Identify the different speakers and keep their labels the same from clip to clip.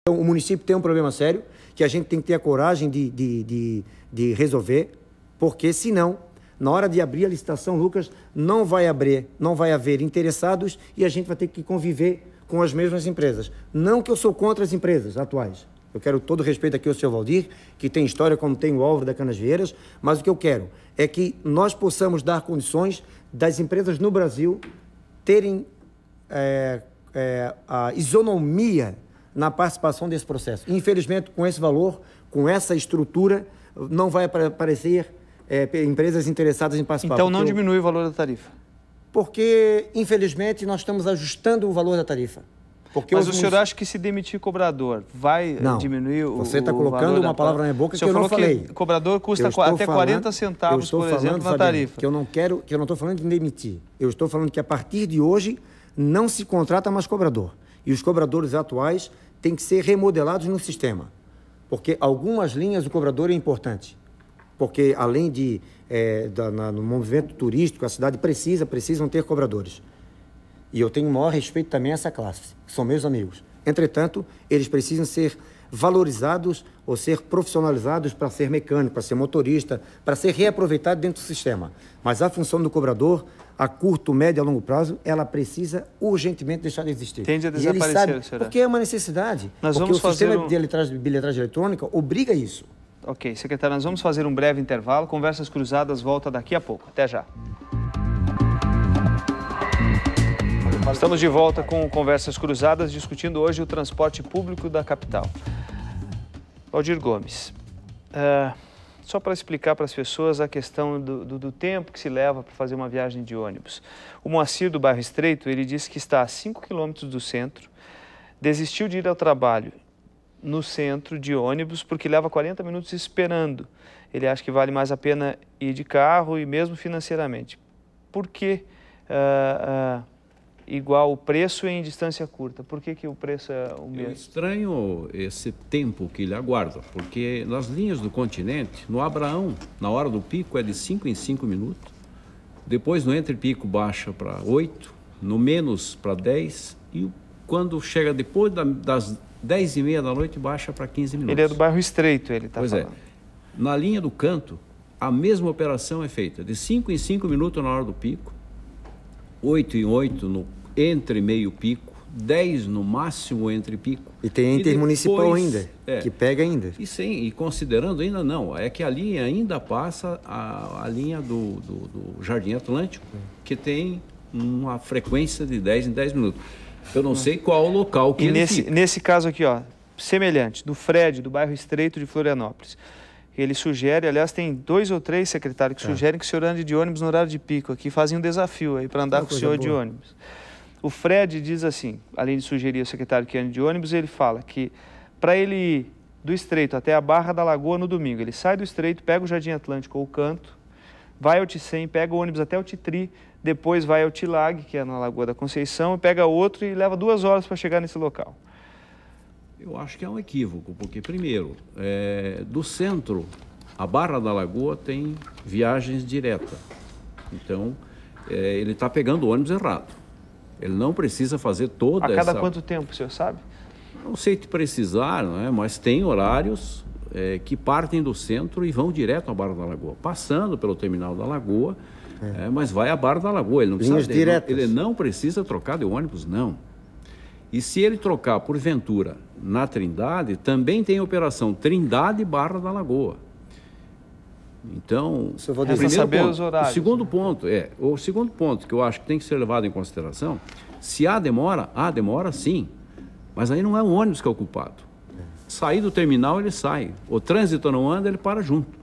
Speaker 1: Então, o município tem um problema sério que a gente tem que ter a coragem de resolver, porque senão, na hora de abrir a licitação, Lucas, não vai haver interessados e a gente vai ter que conviver com as mesmas empresas. Não que eu sou contra as empresas atuais. Eu quero todo respeito aqui ao senhor Valdir, que tem história como tem o Álvaro da Canasvieiras, mas o que eu quero é que nós possamos dar condições das empresas no Brasil terem a isonomia na participação desse processo. Infelizmente, com esse valor, com essa estrutura, não vai aparecer empresas interessadas em participar.
Speaker 2: Então não diminui o valor da tarifa?
Speaker 1: Porque, infelizmente, nós estamos ajustando o valor da tarifa.
Speaker 2: Mas o senhor acha que se demitir cobrador vai diminuir o valor?
Speaker 1: Você está colocando uma palavra na minha boca que eu não falei.
Speaker 2: Que cobrador custa até 40 centavos, por exemplo, na tarifa.
Speaker 1: Que eu não estou falando de demitir. Eu estou falando que a partir de hoje não se contrata mais cobrador. E os cobradores atuais têm que ser remodelados no sistema. Porque algumas linhas do cobrador é importante. Porque além no movimento turístico, a cidade precisam ter cobradores. E eu tenho o maior respeito também a essa classe, que são meus amigos. Entretanto, eles precisam ser valorizados ou ser profissionalizados para ser mecânico, para ser motorista, para ser reaproveitado dentro do sistema. Mas a função do cobrador, a curto, médio e a longo prazo, ela precisa urgentemente deixar de existir.
Speaker 2: Tende a desaparecer, senhora?
Speaker 1: Porque é uma necessidade. Porque o sistema de bilhetragem eletrônica obriga isso.
Speaker 2: Ok, secretário, nós vamos fazer um breve intervalo. Conversas Cruzadas volta daqui a pouco. Até já. Estamos de volta com Conversas Cruzadas, discutindo hoje o transporte público da capital. Valdir Gomes, só para explicar para as pessoas a questão do tempo que se leva para fazer uma viagem de ônibus. O Moacir, do bairro Estreito, ele disse que está a 5 quilômetros do centro, desistiu de ir ao trabalho no centro de ônibus porque leva 40 minutos esperando. Ele acha que vale mais a pena ir de carro e mesmo financeiramente. Por que igual o preço em distância curta? Por que o preço é o mesmo?
Speaker 3: Eu estranho esse tempo que ele aguarda, porque nas linhas do continente, no Abraão, na hora do pico é de 5 em 5 minutos, depois no entre pico baixa para 8, no menos para 10 e quando chega depois das 10h30 da noite baixa para 15 minutos.
Speaker 2: Ele é do bairro Estreito, ele está falando.
Speaker 3: Pois é. Na linha do canto, a mesma operação é feita de 5 em 5 minutos na hora do pico, 8 em 8 no entre meio pico, 10 no máximo entre pico.
Speaker 1: E tem intermunicipal ainda, que pega ainda.
Speaker 3: E sim, e considerando ainda não, é que a linha ainda passa a linha do Jardim Atlântico, que tem uma frequência de 10 em 10 minutos. Eu não sei qual o local que ele fica.
Speaker 2: Nesse caso aqui, ó, semelhante, do Fred, do bairro Estreito de Florianópolis. Ele sugere, aliás, tem 2 ou 3 secretários que sugerem que o senhor ande de ônibus no horário de pico aqui, fazem um desafio aí para andar com o senhor de ônibus. O Fred diz assim, além de sugerir ao secretário que ande de ônibus, ele fala que para ele ir do Estreito até a Barra da Lagoa no domingo, ele sai do Estreito, pega o Jardim Atlântico ou o Canto, vai ao Ticem, pega o ônibus até o Titri, depois vai ao Tilag, que é na Lagoa da Conceição, e pega outro e leva 2 horas para chegar nesse local.
Speaker 3: Eu acho que é um equívoco, porque, primeiro, do centro, a Barra da Lagoa tem viagens diretas. Então, ele está pegando o ônibus errado. Ele não precisa fazer toda essa...
Speaker 2: A cada quanto tempo, o senhor sabe?
Speaker 3: Não sei te precisar, não é? Mas tem horários que partem do centro e vão direto à Barra da Lagoa, passando pelo terminal da Lagoa, mas vai à Barra da Lagoa. Ele não precisa trocar de ônibus, não. E se ele trocar, porventura, na Trindade, também tem a operação Trindade Barra da Lagoa. Então,
Speaker 2: os horários.
Speaker 3: O segundo ponto que eu acho que tem que ser levado em consideração, se há demora sim, mas aí não é o ônibus que é o culpado. Sair do terminal, ele sai. O trânsito não anda, ele para junto.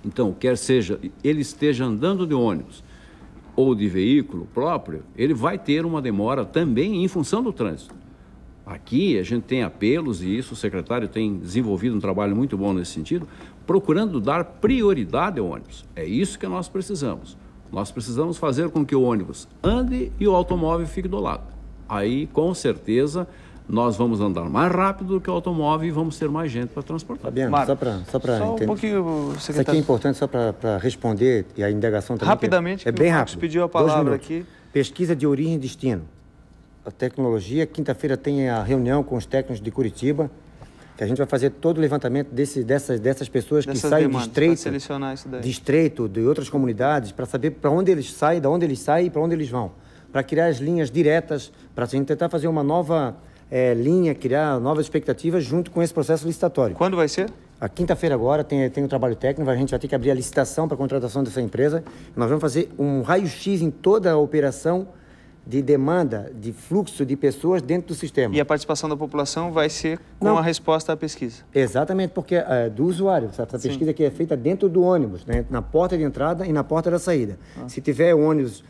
Speaker 3: Então, quer seja ele esteja andando de ônibus ou de veículo próprio, ele vai ter uma demora também em função do trânsito. Aqui a gente tem apelos, e isso o secretário tem desenvolvido um trabalho muito bom nesse sentido, procurando dar prioridade ao ônibus. É isso que nós precisamos. Nós precisamos fazer com que o ônibus ande e o automóvel fique do lado. Aí, com certeza, nós vamos andar mais rápido do que o automóvel e vamos ter mais gente para transportar.
Speaker 1: Fabiano, só para entender.
Speaker 2: Um pouquinho, secretário.
Speaker 1: Isso aqui é importante só para responder, e a indagação também.
Speaker 2: Rapidamente,
Speaker 1: é bem rápido.
Speaker 2: Pediu a palavra aqui.
Speaker 1: Pesquisa de origem e destino. a tecnologia. Quinta-feira tem a reunião com os técnicos de Curitiba, que a gente vai fazer todo o levantamento dessas pessoas que saem de estreito, de outras comunidades, para saber para onde eles saem, de onde eles saem e para onde eles vão. Para criar as linhas diretas, para a gente tentar fazer uma nova linha, criar novas expectativas junto com esse processo licitatório.
Speaker 2: Quando vai ser?
Speaker 1: A quinta-feira agora tem o trabalho técnico, a gente vai ter que abrir a licitação para a contratação dessa empresa. Nós vamos fazer um raio-x em toda a operação de demanda, de fluxo de pessoas dentro do sistema.
Speaker 2: E a participação da população vai ser com a resposta à pesquisa?
Speaker 1: Exatamente, porque do usuário. Essa pesquisa aqui é feita dentro do ônibus, né? Na porta de entrada e na porta da saída. Se tiver ônibus,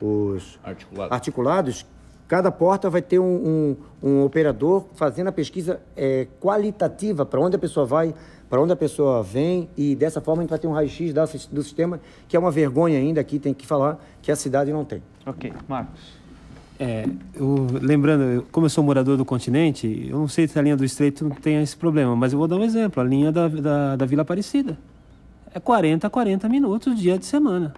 Speaker 1: os articulados, cada porta vai ter um operador fazendo a pesquisa qualitativa para onde a pessoa vai, para onde a pessoa vem, e dessa forma a gente vai ter um raio-x do sistema, que é uma vergonha ainda, aqui tem que falar, que a cidade não tem.
Speaker 2: Ok. Marcos.
Speaker 4: Lembrando, como eu sou morador do continente, eu não sei se a linha do Estreito não tem esse problema, mas eu vou dar um exemplo, a linha da Vila Aparecida. É 40 a 40 minutos dia de semana.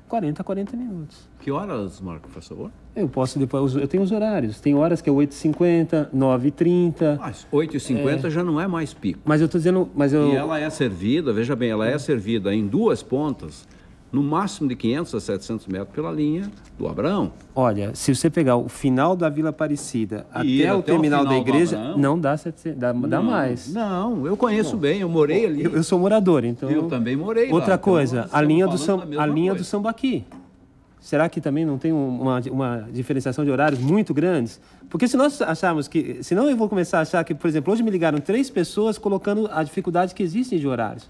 Speaker 4: 40 a 40 minutos.
Speaker 3: Que horas, Marco, por favor?
Speaker 4: Eu posso depois, eu tenho os horários. Tem horas que é 8h50, 9h30.
Speaker 3: Mas 8h50 já não é mais pico.
Speaker 4: Mas eu estou dizendo...
Speaker 3: E ela é servida, veja bem, ela é servida em duas pontas, no máximo de 500 a 700 metros pela linha do Abrão.
Speaker 4: Olha, se você pegar o final da Vila Aparecida até o terminal da igreja, não dá 700, dá mais.
Speaker 3: Não, eu conheço bem, eu morei ali.
Speaker 4: Eu sou morador, então...
Speaker 3: Eu também morei
Speaker 4: Outra
Speaker 3: lá.
Speaker 4: coisa, então, a linha do Sambaqui. Será que também não tem uma diferenciação de horários muito grandes? Porque se nós acharmos que... Senão eu vou começar a achar que, por exemplo, hoje me ligaram 3 pessoas colocando a dificuldade que existe de horários.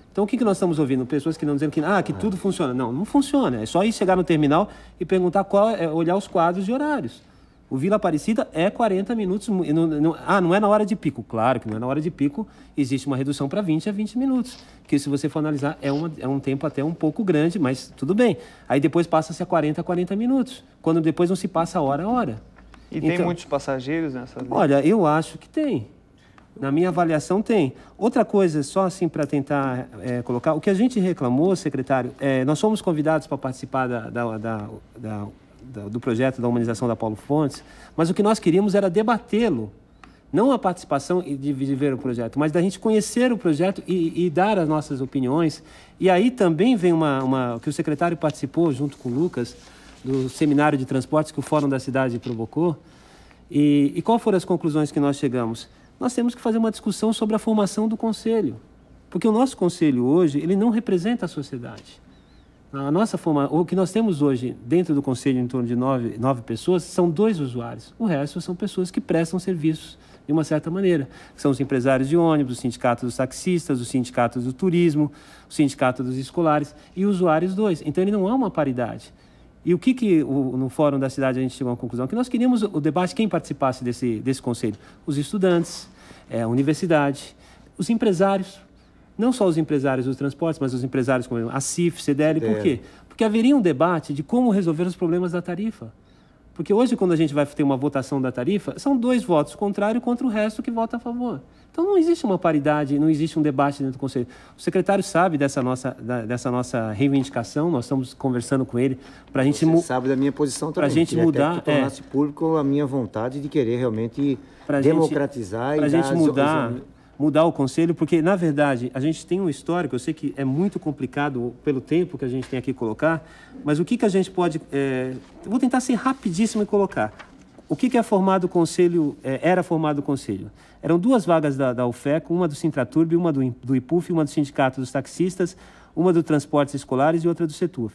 Speaker 4: Então, o que nós estamos ouvindo? Pessoas que não dizendo que tudo funciona. Não, não funciona. É só ir chegar no terminal e perguntar olhar os quadros de horários. O Vila Aparecida é 40 minutos. Não é na hora de pico. Claro que não é na hora de pico. Existe uma redução para 20 a 20 minutos. Que, se você for analisar, é um tempo até um pouco grande, mas tudo bem. Aí depois passa-se a 40 a 40 minutos. Quando depois não se passa hora a hora.
Speaker 2: E tem muitos passageiros nessa linha?
Speaker 4: Olha, eu acho que tem. Na minha avaliação, tem. Outra coisa, só assim para tentar colocar, o que a gente reclamou, secretário, nós fomos convidados para participar do projeto da humanização da Paulo Fontes, mas o que nós queríamos era debatê-lo, não a participação de ver o projeto, mas da gente conhecer o projeto e dar as nossas opiniões. E aí também vem que o secretário participou, junto com o Lucas, do seminário de transportes que o Fórum da Cidade provocou. E quais foram as conclusões que nós chegamos? Nós temos que fazer uma discussão sobre a formação do Conselho, porque o nosso Conselho hoje, ele não representa a sociedade. O que nós temos hoje dentro do Conselho, em torno de 9 pessoas, são 2 usuários. O resto são pessoas que prestam serviços de uma certa maneira. São os empresários de ônibus, os sindicatos dos taxistas, os sindicatos do turismo, o sindicato dos escolares e usuários 2. Então, ele não há uma paridade. E o que no Fórum da Cidade a gente chegou à conclusão? Que nós queríamos o debate, quem participasse desse conselho? Os estudantes, a universidade, os empresários, não só os empresários dos transportes, mas os empresários como a CIF, CDL. Por quê? Porque haveria um debate de como resolver os problemas da tarifa. Porque hoje, quando a gente vai ter uma votação da tarifa, são 2 votos contrários contra o resto que vota a favor. Então, não existe uma paridade, não existe um debate dentro do Conselho. O secretário sabe dessa nossa reivindicação, nós estamos conversando com ele para a gente...
Speaker 1: Você sabe da minha posição também.
Speaker 4: Para a gente mudar...
Speaker 1: Até que tornasse público a minha vontade de querer realmente democratizar
Speaker 4: para a gente mudar o Conselho, porque, na verdade, a gente tem um histórico, eu sei que é muito complicado pelo tempo que a gente tem aqui colocar, mas o que a gente pode... vou tentar ser rapidíssimo e colocar. O que é formado o Conselho, era formado o Conselho? Eram 2 vagas da UFECO, uma do Sintraturb, uma do IPUF, uma do Sindicato dos Taxistas, uma do Transportes Escolares e outra do CETUF.